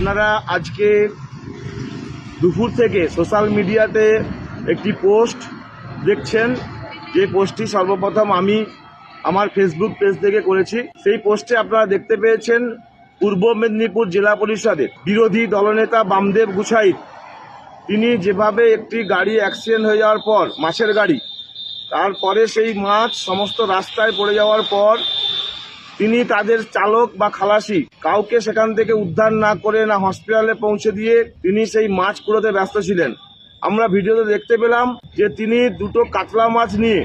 আপনারা আজকে দুপুর থেকে সোশ্যাল মিডিয়াতে একটি পোস্ট দেখছেন, যে পোস্টটি সর্বপ্রথম আমি আমার ফেসবুক পেজ থেকে করেছি। সেই পোস্টে আপনারা দেখতে পেয়েছেন পূর্ব মেদিনীপুর জেলা পরিষদের বিরোধী দলনেতা বামদেব গুছাইত, তিনি যেভাবে একটি গাড়ি অ্যাক্সিডেন্ট হয়ে যাওয়ার পর, মাছের গাড়ি, তারপরে সেই মাছ সমস্ত রাস্তায় পড়ে যাওয়ার পর তিনি তাদের চালক বা খালাসি কাউকে সেখান থেকে উদ্ধার না করে না হসপিটালে পৌঁছে দিয়ে তিনি সেই মাছ কুড়োতে ব্যস্ত ছিলেন। আমরা ভিডিওতে দেখতে পেলাম যে তিনি দুটো কাতলা মাছ নিয়ে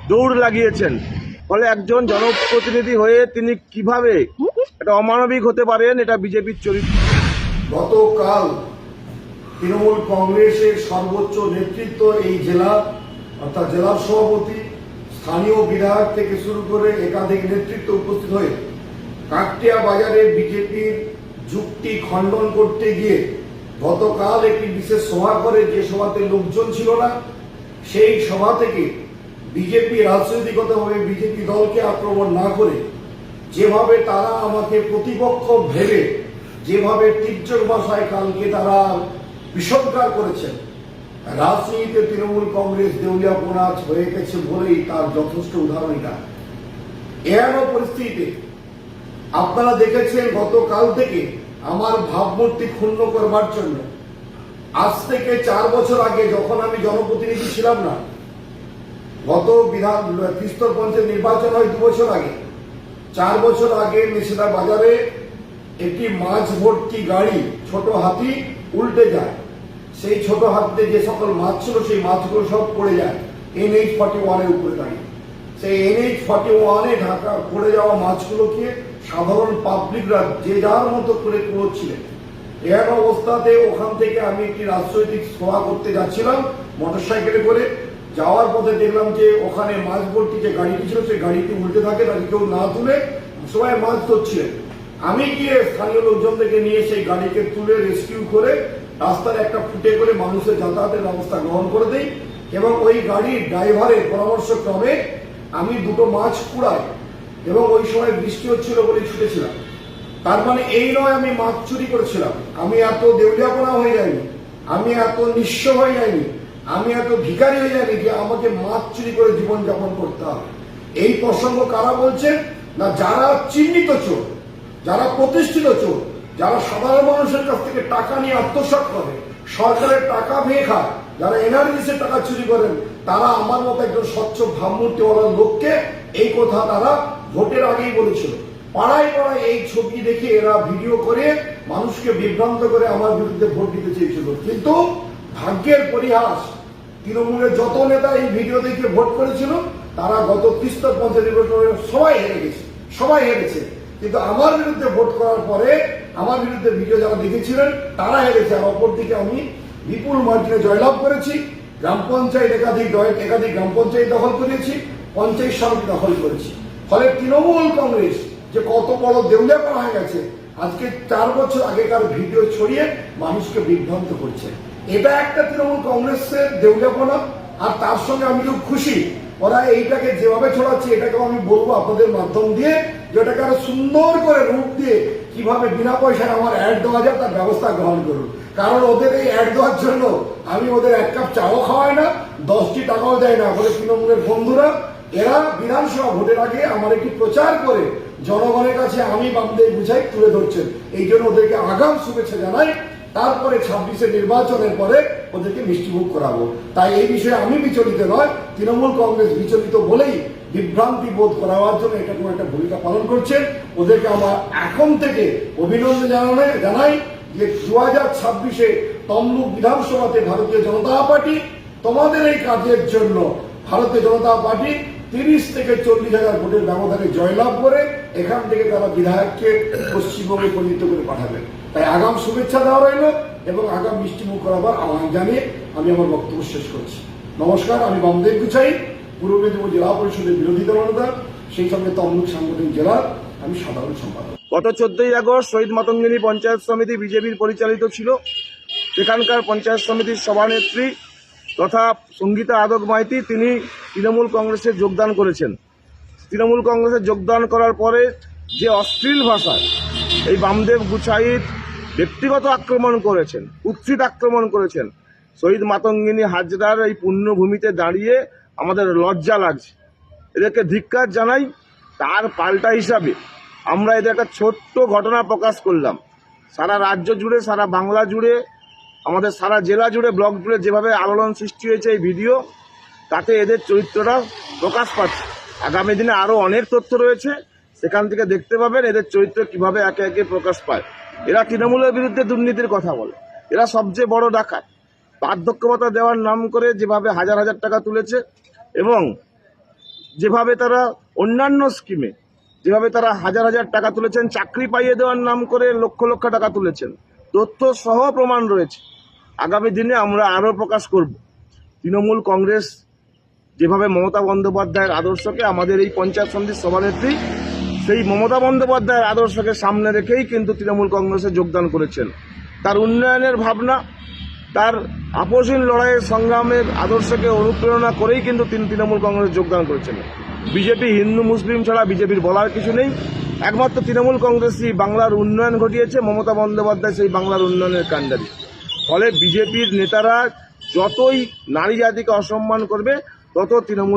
দৌড় লাগিয়েছেন। ফলে একজন জনপ্রতিনিধি হয়ে তিনি কিভাবে এটা অমানবিক হতে পারেন, এটা বিজেপির চরিত্র। গতকাল তৃণমূল কংগ্রেসের সর্বোচ্চ নেতৃত্ব এই জেলা অর্থাৎ জেলার সভাপতি, স্থানীয় বিধায়ক থেকে শুরু করে একাধিক নেতৃত্ব উপস্থিত হয়ে কাকটিয়া বাজারে বিজেপির যুক্তি খণ্ডন করতে গিয়ে গতকাল একটি বিশেষ সভা করে, যে সভাতে লোকজন ছিল না, সেই সভা থেকে বিজেপি রাজনৈতিকভাবে বিজেপি দলকে আক্রমণ না করে যেভাবে তারা আমাকে প্রতিপক্ষ ভেবে যেভাবে তীর্যক ভাষায় কালকে তারা বিষোদ্গার করেছেন, রাজনীতিতে তৃণমূল কংগ্রেস দেউলিয়াপনা হয়ে গেছে বলেই তার যথেষ্ট উদাহরণ এটা। এমন পরিস্থিতিতে আপনারা দেখেছেন গতকাল থেকে আমার ভাবমূর্তি ক্ষুণ্ণ করবার জন্য আজ থেকে 4 বছর আগে যখন আমি জনপ্রতিনিধি ছিলাম না, গত ত্রিস্তর পঞ্চায়েত নির্বাচন হয় 2 বছর আগে, 4 বছর আগে মেছেদা বাজারে একটি মাছ ভর্তি গাড়ি ছোট হাতি উল্টে যায়। সেই ছোট হাতিতে যে সকল মাছ ছিল সেই মাছগুলো সব পড়ে যায় NH-41 এর উপরে দাঁড়িয়ে। সেই NH-41 এ ঢাকা পড়ে যাওয়া মাছগুলোকে সাধারণ পাবলিকরা যে যার মতো করে কুড়োচ্ছিলেন। এর অবস্থাতে ওখান থেকে আমি একটি রাজনৈতিক সভা করতে যাচ্ছিলাম মোটরসাইকেলে করে। যাওয়ার পথে দেখলাম যে ওখানে মাছ ভর্তি যে গাড়িটি ছিল সেই গাড়িটি উল্টে থাকে, তাকে কেউ না তুলে সবাই মাছ ধরছিলেন। আমি গিয়ে স্থানীয় লোকজন থেকে নিয়ে সেই গাড়িকে তুলে রেস্কিউ করে রাস্তার একটা ফুটে করে মানুষের যাতায়াতের ব্যবস্থা গ্রহণ করে দেই এবং ওই গাড়ির ড্রাইভারের পরামর্শক্রমে আমি দুটো মাছ কুড়াই এবং ওই সময় বৃষ্টি হচ্ছিল বলে ছুটেছিলাম। তার মানে এই নয় আমি মাছ চুরি করেছিলাম, আমি এত দেউলিয়াপনা হয়ে যাইনি, আমি এত নিঃস্ব হয়ে যাইনি, আমি এত ভিখারি হয়ে যাইনি যে আমাকে মাছ চুরি করে জীবনযাপন করতে হবে। এই প্রসঙ্গ কারা বলছেন না, যারা চিহ্নিত চোর, যারা প্রতিষ্ঠিত চোর, যারা সাধারণ মানুষের কাছ থেকে টাকা নিয়ে আত্মসাৎ করে, সরকারের টাকা ভেঙে খায়, যারা এনআরজিসের টাকা চুরি করেন, তারা আমার মতো একজন স্বচ্ছ ভাবমূর্তিওয়ালা লোককে এই কথা তারা ভোটের আগেই বলেছিল। পাড়ায় পাড়ায় এই ছবি দেখে এরা ভিডিও করে মানুষকে বিভ্রান্ত করে আমার বিরুদ্ধে ভোট দিতে চেয়েছিল। কিন্তু ভাগ্যের পরিহাস, তৃণমূলের যত নেতা এই ভিডিও দেখে ভোট করেছিল তারা গত ত্রিস্তর পঞ্চায়েত নির্বাচনে সবাই হেরে গেছে, সবাই হেরেছে। কিন্তু আমার বিরুদ্ধে ভোট করার পরে আমার বিরুদ্ধে ভিডিও যারা দেখেছিলেন তারা হেরেছে। আর অপরদিকে আমি বিপুল মার্জিনে জয়লাভ করেছি। গ্রাম পঞ্চায়েত একাধিক গ্রাম পঞ্চায়েত দখল করেছি, পঞ্চায়েত সমিতি দখল করেছি। ফলে তৃণমূল কংগ্রেস যে কত বড় দেউলিয়াপনা হয়ে গেছে, আজকে 4 বছর আগেকার ভিডিও ছড়িয়ে মানুষকে বিভ্রান্ত করছে। এটা একটা তৃণমূল কংগ্রেসের দেউলিয়াপনা। আর তার সঙ্গে আমি খুব খুশি ওরা এইটাকে যেভাবে ছড়াচ্ছে, এটাকে আমি বলবো আপনাদের মাধ্যম দিয়ে যে এটাকে আরো সুন্দর করে রূপ দিয়ে কিভাবে বিনা পয়সায় আমার অ্যাড দেওয়া যায় তার ব্যবস্থা গ্রহণ করুন। কারণ ওদের এই অ্যাড দেওয়ার জন্য আমি ওদের 1 কাপ চাও খাওয়াই না, 10টি টাকাও দেয় না। বলে তৃণমূলের বন্ধুরা এরা বিধানসভা ভোটের আগে আমার একটি প্রচার করে জনগণের কাছে আমি বামদেব গুছাইত তুলে ধরছেন। এই জন্য ওদেরকে আগাম শুভেচ্ছা জানাই। তারপরে 26-এর নির্বাচনের পরে ওদেরকে মিষ্টিমুখ করাবো। তাই এই বিষয়ে আমি বিচলিত নয়, তৃণমূল কংগ্রেস বিচলিত বলেই বিভ্রান্তি বোধ করাবার জন্য এটা কোনো একটা ভূমিকা পালন করছে। ওদেরকে আমার এখন থেকে অভিনন্দন জানাই যে 2026-এ তমলুক বিধানসভাতে ভারতীয় জনতা পার্টি তোমাদের এই কাজের জন্য ভারতীয় জনতা পার্টি 30 থেকে 40,000 ভোটের ব্যবধানে জয়লাভ করে এখান থেকে তারা বিধায়ককে পশ্চিমবঙ্গে পরিণত করে পাঠাবে। তাই আগাম শুভেচ্ছা দেওয়া রইল এবং আগাম মিষ্টিমুখ করাবার আহ্বান জানিয়ে আমি আমার বক্তব্য শেষ করছি। নমস্কার, আমি বামদেব গুছাইত, পূর্ব মেদিনীপুর জেলা পরিষদের বিরোধী দলনেতা, সেই সঙ্গে তমলুক সাংগঠনিক জেলার আমি সাধারণ সম্পাদক। গত 14ই আগস্ট শহীদ মাতঙ্গিনী পঞ্চায়েত সমিতি বিজেপির পরিচালিত ছিল। সেখানকার পঞ্চায়েত সমিতির সভানেত্রী তথা সঙ্গীতা আদক মাইতি তিনি তৃণমূল কংগ্রেসে যোগদান করেছেন। তৃণমূল কংগ্রেসে যোগদান করার পরে যে অশ্লীল ভাষায় এই বামদেব গুছাইত ব্যক্তিগত আক্রমণ করেছেন, কুৎসিত আক্রমণ করেছেন। শহীদ মাতঙ্গিনী হাজরার এই পুণ্যভূমিতে দাঁড়িয়ে আমাদের লজ্জা লাগছে, এদেরকে ধিক্কার জানাই। তার পাল্টা হিসাবে আমরা এদের একটা ছোট্ট ঘটনা প্রকাশ করলাম। সারা রাজ্য জুড়ে, সারা বাংলা জুড়ে, আমাদের সারা জেলা জুড়ে, ব্লক জুড়ে যেভাবে আলোড়ন সৃষ্টি হয়েছে এই ভিডিও, তাতে এদের চরিত্রটা প্রকাশ পাচ্ছে। আগামী দিনে আরও অনেক তথ্য রয়েছে, সেখান থেকে দেখতে পাবেন এদের চরিত্র কিভাবে একে একে প্রকাশ পায়। এরা তৃণমূলের বিরুদ্ধে দুর্নীতির কথা বলে, এরা সবচেয়ে বড় ডাকাত। বার্ধক্য ভাতা দেওয়ার নাম করে যেভাবে হাজার হাজার টাকা তুলেছে, এবং যেভাবে তারা অন্যান্য স্কিমে যেভাবে তারা হাজার হাজার টাকা তুলেছেন, চাকরি পাইয়ে দেওয়ার নাম করে লক্ষ লক্ষ টাকা তুলেছেন, তথ্য সহ প্রমাণ রয়েছে। আগামী দিনে আমরা আরও প্রকাশ করব। তৃণমূল কংগ্রেস যেভাবে মমতা বন্দ্যোপাধ্যায়ের আদর্শকে, আমাদের এই পঞ্চায়েত সমিতির সভানেত্রী সেই মমতা বন্দ্যোপাধ্যায়ের আদর্শকে সামনে রেখেই কিন্তু তৃণমূল কংগ্রেসে যোগদান করেছেন। তার উন্নয়নের ভাবনা, তার আপসহীন লড়াইয়ের সংগ্রামের আদর্শকে অনুপ্রেরণা করেই কিন্তু তিনি তৃণমূল কংগ্রেসে যোগদান করেছেন। বিজেপি হিন্দু মুসলিম ছাড়া বিজেপির বলার কিছু নেই। একমাত্র তৃণমূল কংগ্রেসই বাংলার উন্নয়ন ঘটিয়েছে, মমতা বন্দ্যোপাধ্যায় সেই বাংলার উন্নয়নের কাণ্ডারি। ফলে বিজেপির নেতারা যতই নারী জাতিকে অসম্মান করবে, তত তৃণমূল